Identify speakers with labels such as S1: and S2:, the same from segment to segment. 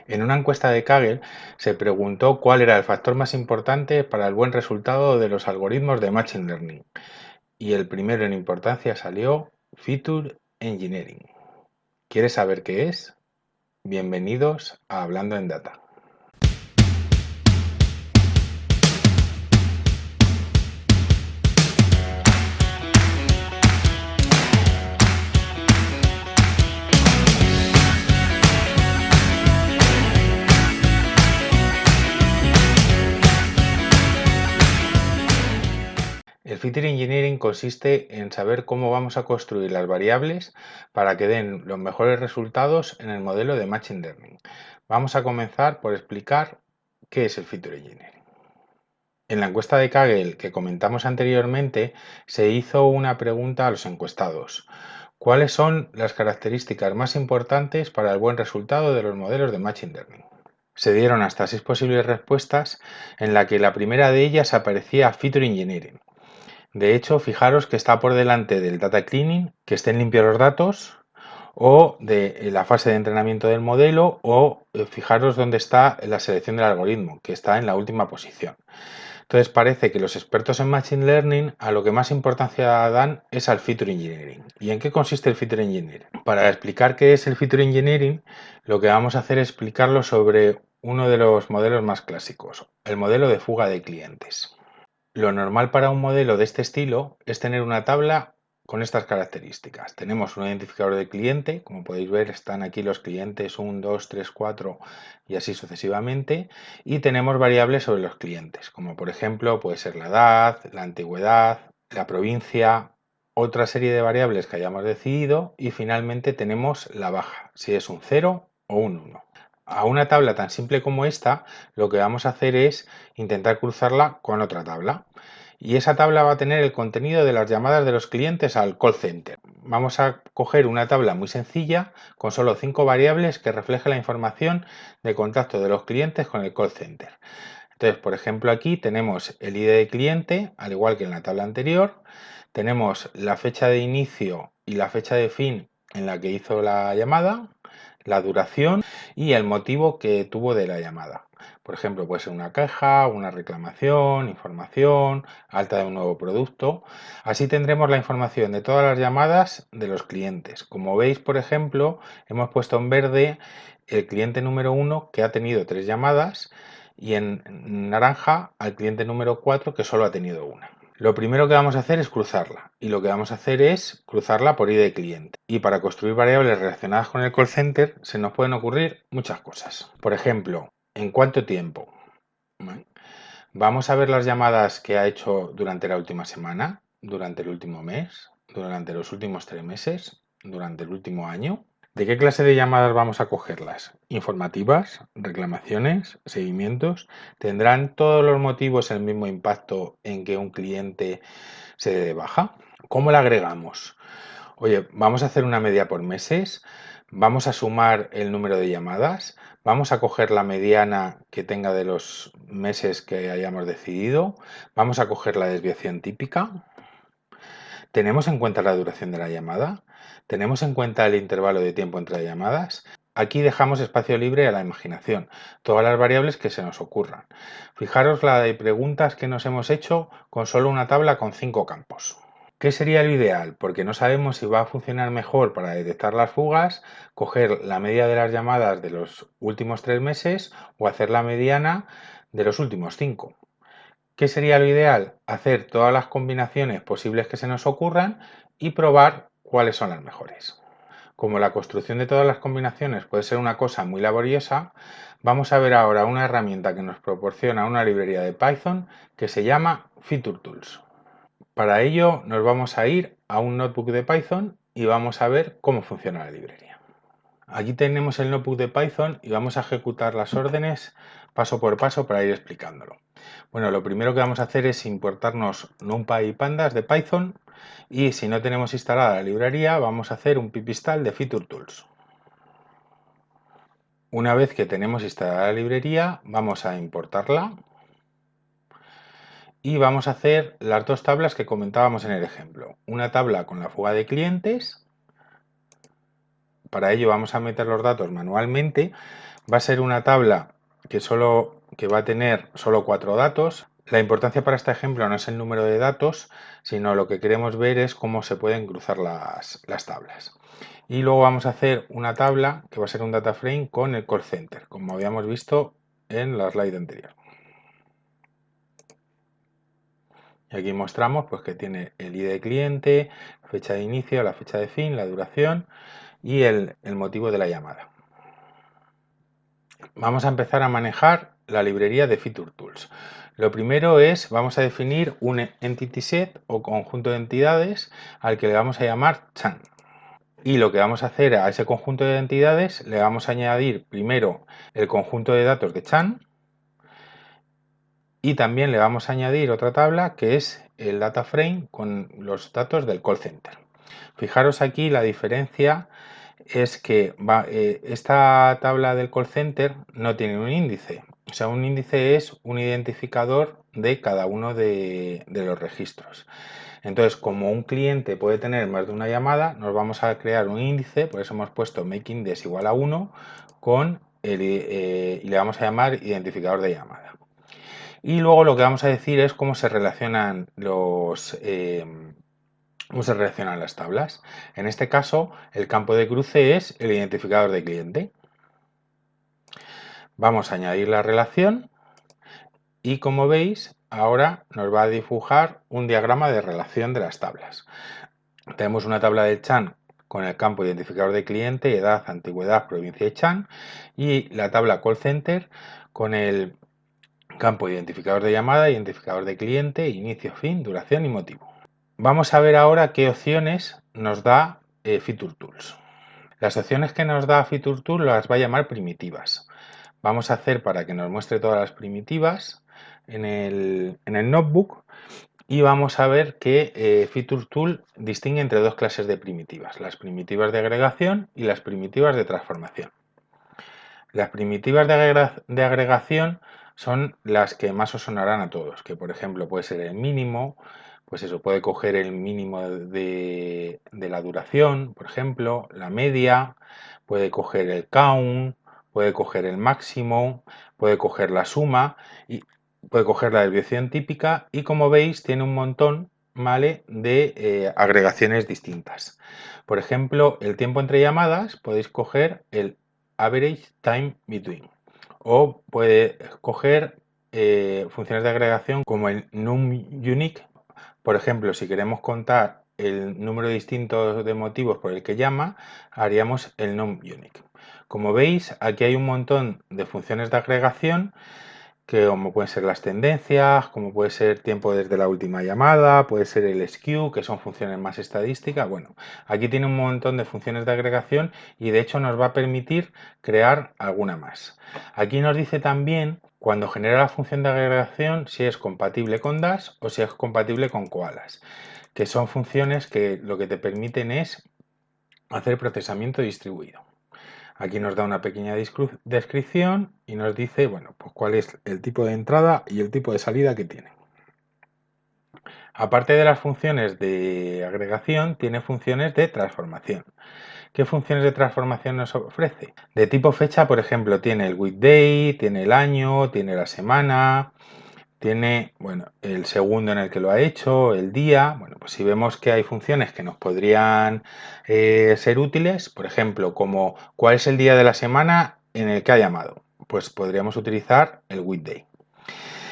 S1: En una encuesta de Kaggle se preguntó cuál era el factor más importante para el buen resultado de los algoritmos de Machine Learning. Y el primero en importancia salió Feature Engineering. ¿Quieres saber qué es? Bienvenidos a Hablando en Data. El Feature Engineering consiste en saber cómo vamos a construir las variables para que den los mejores resultados en el modelo de Machine Learning. Vamos a comenzar por explicar qué es el Feature Engineering. En la encuesta de Kaggle que comentamos anteriormente, se hizo una pregunta a los encuestados. ¿Cuáles son las características más importantes para el buen resultado de los modelos de Machine Learning? Se dieron hasta 6 posibles respuestas, en la que la primera de ellas aparecía Feature Engineering. De hecho, fijaros que está por delante del Data Cleaning, que estén limpios los datos, o de la fase de entrenamiento del modelo, o fijaros dónde está la selección del algoritmo, que está en la última posición. Entonces parece que los expertos en Machine Learning a lo que más importancia dan es al Feature Engineering. ¿Y en qué consiste el Feature Engineering? Para explicar qué es el Feature Engineering, lo que vamos a hacer es explicarlo sobre uno de los modelos más clásicos, el modelo de fuga de clientes. Lo normal para un modelo de este estilo es tener una tabla con estas características. Tenemos un identificador de cliente, como podéis ver están aquí los clientes 1, 2, 3, 4 y así sucesivamente, y tenemos variables sobre los clientes, como por ejemplo puede ser la edad, la antigüedad, la provincia, otra serie de variables que hayamos decidido y finalmente tenemos la baja, si es un 0 o un 1. A una tabla tan simple como esta, lo que vamos a hacer es intentar cruzarla con otra tabla. Y esa tabla va a tener el contenido de las llamadas de los clientes al call center. Vamos a coger una tabla muy sencilla con solo 5 variables que refleje la información de contacto de los clientes con el call center. Entonces, por ejemplo, aquí tenemos el ID de cliente, al igual que en la tabla anterior. Tenemos la fecha de inicio y la fecha de fin en la que hizo la llamada, la duración y el motivo que tuvo de la llamada. Por ejemplo, puede ser una queja, una reclamación, información, alta de un nuevo producto. Así tendremos la información de todas las llamadas de los clientes. Como veis, por ejemplo, hemos puesto en verde el cliente número 1 que ha tenido 3 llamadas y en naranja al cliente número 4 que solo ha tenido una. Lo primero que vamos a hacer es cruzarla y lo que vamos a hacer es cruzarla por ID de cliente. Y para construir variables relacionadas con el call center se nos pueden ocurrir muchas cosas. Por ejemplo, ¿en cuánto tiempo? ¿Vale? Vamos a ver las llamadas que ha hecho durante la última semana, durante el último mes, durante los últimos 3 meses, durante el último año. ¿De qué clase de llamadas vamos a cogerlas? ¿Informativas? ¿Reclamaciones? ¿Seguimientos? ¿Tendrán todos los motivos el mismo impacto en que un cliente se dé de baja? ¿Cómo la agregamos? Oye, vamos a hacer una media por meses, vamos a sumar el número de llamadas, vamos a coger la mediana que tenga de los meses que hayamos decidido, vamos a coger la desviación típica. ¿Tenemos en cuenta la duración de la llamada? ¿Tenemos en cuenta el intervalo de tiempo entre llamadas? Aquí dejamos espacio libre a la imaginación, todas las variables que se nos ocurran. Fijaros la de preguntas que nos hemos hecho con solo una tabla con 5 campos. ¿Qué sería lo ideal? Porque no sabemos si va a funcionar mejor para detectar las fugas, coger la media de las llamadas de los últimos 3 meses o hacer la mediana de los últimos 5. ¿Qué sería lo ideal? Hacer todas las combinaciones posibles que se nos ocurran y probar cuáles son las mejores. Como la construcción de todas las combinaciones puede ser una cosa muy laboriosa, vamos a ver ahora una herramienta que nos proporciona una librería de Python que se llama Feature Tools. Para ello nos vamos a ir a un notebook de Python y vamos a ver cómo funciona la librería. Aquí tenemos el notebook de Python y vamos a ejecutar las órdenes paso por paso para ir explicándolo. Bueno, lo primero que vamos a hacer es importarnos NumPy y Pandas de Python y si no tenemos instalada la librería vamos a hacer un pip install de Feature Tools. Una vez que tenemos instalada la librería vamos a importarla y vamos a hacer las dos tablas que comentábamos en el ejemplo. Una tabla con la fuga de clientes. Para ello vamos a meter los datos manualmente, Va a ser una tabla que va a tener solo 4 datos. La importancia para este ejemplo no es el número de datos, sino lo que queremos ver es cómo se pueden cruzar las tablas. Y luego vamos a hacer una tabla que va a ser un data frame con el call center, como habíamos visto en la slide anterior. Y aquí mostramos pues, que tiene el ID de cliente, la fecha de inicio, la fecha de fin, la duración y el motivo de la llamada. Vamos a empezar a manejar la librería de Feature Tools. Lo primero es, vamos a definir un entity set o conjunto de entidades al que le vamos a llamar Chan. Y lo que vamos a hacer a ese conjunto de entidades, le vamos a añadir primero el conjunto de datos de Chan y también le vamos a añadir otra tabla que es el data frame con los datos del call center. Fijaros aquí la diferencia es que esta tabla del call center no tiene un índice. O sea, un índice es un identificador de cada uno de los registros. Entonces, como un cliente puede tener más de una llamada, nos vamos a crear un índice, por eso hemos puesto makeIndex igual a 1 y le vamos a llamar identificador de llamada. Y luego lo que vamos a decir es cómo se relacionan las tablas. En este caso, el campo de cruce es el identificador de cliente. Vamos a añadir la relación y como veis, ahora nos va a dibujar un diagrama de relación de las tablas. Tenemos una tabla de Chan con el campo identificador de cliente, edad, antigüedad, provincia y Chan, y la tabla call center con el campo identificador de llamada, identificador de cliente, inicio, fin, duración y motivo. Vamos a ver ahora qué opciones nos da Feature Tools. Las opciones que nos da Feature Tools las va a llamar primitivas. Vamos a hacer para que nos muestre todas las primitivas en el notebook y vamos a ver que Feature Tool distingue entre dos clases de primitivas, las primitivas de agregación y las primitivas de transformación. Las primitivas de agregación son las que más os sonarán a todos, que por ejemplo puede ser el mínimo, pues eso, puede coger el mínimo de la duración, por ejemplo, la media, puede coger el count, puede coger el máximo, puede coger la suma y puede coger la desviación típica y como veis tiene un montón, ¿vale?, de agregaciones distintas. Por ejemplo, el tiempo entre llamadas podéis coger el average time between o puede coger funciones de agregación como el numUnique. Por ejemplo, si queremos contar el número distinto de motivos por el que llama, haríamos el numUnique. Como veis, aquí hay un montón de funciones de agregación que como pueden ser las tendencias, como puede ser tiempo desde la última llamada, puede ser el skew, que son funciones más estadísticas. Bueno, aquí tiene un montón de funciones de agregación y de hecho nos va a permitir crear alguna más. Aquí nos dice también cuando genera la función de agregación si es compatible con Dash o si es compatible con Koalas, que son funciones que lo que te permiten es hacer procesamiento distribuido. Aquí nos da una pequeña descripción y nos dice, bueno, pues cuál es el tipo de entrada y el tipo de salida que tiene. Aparte de las funciones de agregación, tiene funciones de transformación. ¿Qué funciones de transformación nos ofrece? De tipo fecha, por ejemplo, tiene el weekday, tiene el año, tiene la semana, tiene, bueno, el segundo en el que lo ha hecho, el día. Bueno, pues si vemos que hay funciones que nos podrían ser útiles, por ejemplo, como cuál es el día de la semana en el que ha llamado, pues podríamos utilizar el weekday.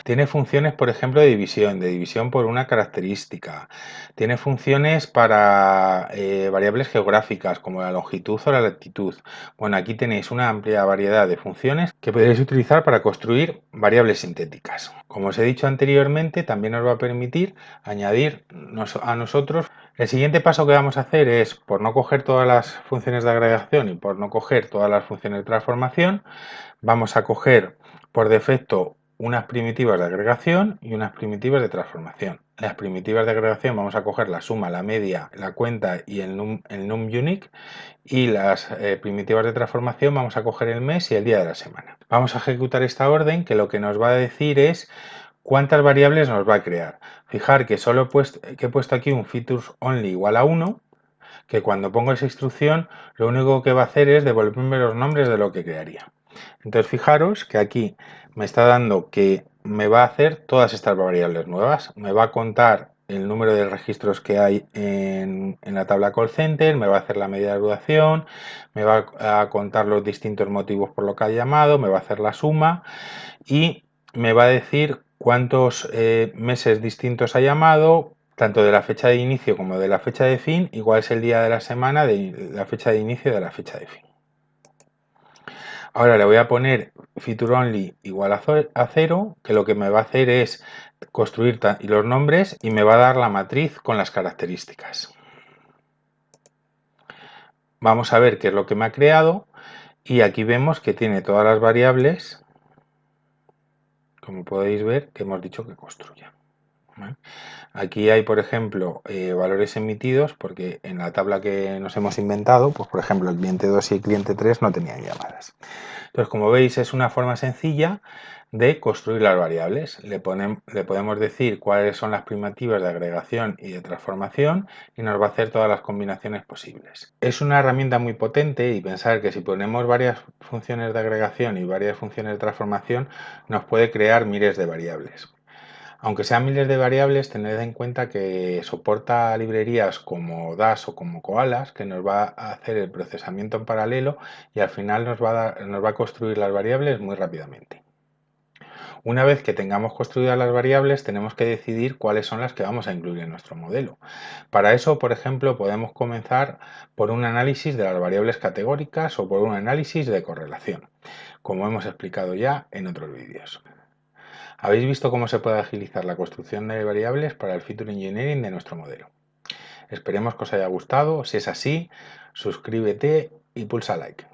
S1: Tiene funciones, por ejemplo, de división por una característica. Tiene funciones para variables geográficas, como la longitud o la latitud. Bueno, aquí tenéis una amplia variedad de funciones que podéis utilizar para construir variables sintéticas. Como os he dicho anteriormente, también nos va a permitir añadir a nosotros. El siguiente paso que vamos a hacer es, por no coger todas las funciones de agregación y por no coger todas las funciones de transformación, vamos a coger por defecto unas primitivas de agregación y unas primitivas de transformación. Las primitivas de agregación vamos a coger la suma, la media, la cuenta y el numUnique y las primitivas de transformación vamos a coger el mes y el día de la semana. Vamos a ejecutar esta orden que lo que nos va a decir es cuántas variables nos va a crear. Fijar que solo he puesto aquí un features only igual a 1, que cuando pongo esa instrucción lo único que va a hacer es devolverme los nombres de lo que crearía. Entonces fijaros que aquí me está dando que me va a hacer todas estas variables nuevas. Me va a contar el número de registros que hay en la tabla call center, me va a hacer la medida de duración, me va a contar los distintos motivos por lo que ha llamado, me va a hacer la suma y me va a decir cuántos meses distintos ha llamado, tanto de la fecha de inicio como de la fecha de fin, igual es el día de la semana de la fecha de inicio y de la fecha de fin. Ahora le voy a poner feature only igual a 0, que lo que me va a hacer es construir los nombres y me va a dar la matriz con las características. Vamos a ver qué es lo que me ha creado y aquí vemos que tiene todas las variables, como podéis ver, que hemos dicho que construya. ¿Vale? Aquí hay, por ejemplo, valores emitidos, porque en la tabla que nos hemos inventado, pues por ejemplo, el cliente 2 y el cliente 3 no tenían llamadas. Entonces, como veis, es una forma sencilla de construir las variables. Le podemos decir cuáles son las primativas de agregación y de transformación y nos va a hacer todas las combinaciones posibles. Es una herramienta muy potente y pensar que si ponemos varias funciones de agregación y varias funciones de transformación, nos puede crear miles de variables. Aunque sean miles de variables, tened en cuenta que soporta librerías como Dash o como Koalas, que nos va a hacer el procesamiento en paralelo y al final nos va a construir las variables muy rápidamente. Una vez que tengamos construidas las variables, tenemos que decidir cuáles son las que vamos a incluir en nuestro modelo. Para eso, por ejemplo, podemos comenzar por un análisis de las variables categóricas o por un análisis de correlación, como hemos explicado ya en otros vídeos. Habéis visto cómo se puede agilizar la construcción de variables para el Feature Engineering de nuestro modelo. Esperemos que os haya gustado. Si es así, suscríbete y pulsa like.